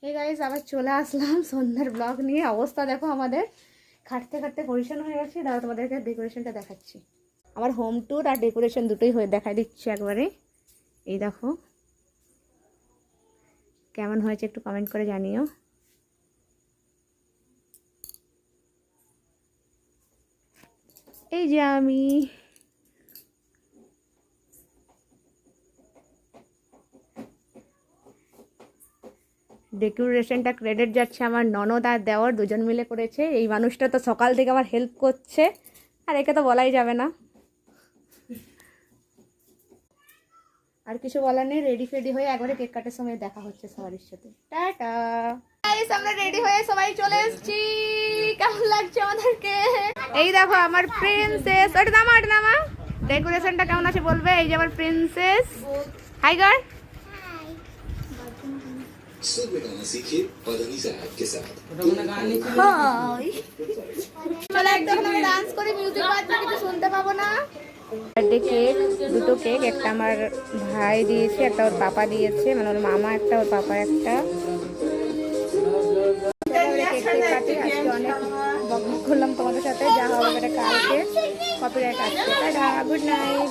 এই গাইস আবার চলে আসলাম সন্ধ্যার ব্লগ নিয়ে। অবস্থা দেখো আমাদের, খাটতে খাটতে পরিচ্ছন্ন হয়ে গেছে। দাঁড়া তোমাদেরকে ডেকোরেশনটা দেখাচ্ছি। আমার হোম ট্যুর আর ডেকোরেশন দুটোই হয়ে দেখাই দিচ্ছি একবারে। এই দেখো কেমন হয়েছে একটু কমেন্ট করে জানিও। এই যে আমি ডেকোরেশনটা ক্রেডিট যাচ্ছে আমার ননদ আর দেওর, দুজন মিলে করেছে। এই মানুষটা তো সকাল থেকে আমার হেল্প করছে, আর একে তো বলাই যাবে না। আর কিছু বলার নেই, রেডি ফেডি হয়ে একবারে কেক কাটার সময় দেখা হচ্ছে সবার সাথে। টাটা গাইস, আমরা রেডি হয়ে সবাই চলে এসেছি। কেমন লাগছে আমাদেরকে? এই দেখো আমার প্রিন্সেস। ওটা নামা ডেকোরেশনটা কেমন আছে বলবে। এই যে আমার প্রিন্সেস। High girl. চলো একদম ডান্স করে, মিউজিক বাজছে, কিছু শুনতে পাবো না। বার্থডে কেক, দুটো কেক, একটা আমার ভাই দিয়েছে, একটা ওর পাপা দিয়েছে, মানে ওর মামা একটা, ওর পাপা একটা। আজকে অনেক বকবক করলাম তোমাদের সাথে, যা হবে কালকে কপিরাইট আসছে। Tata, good night.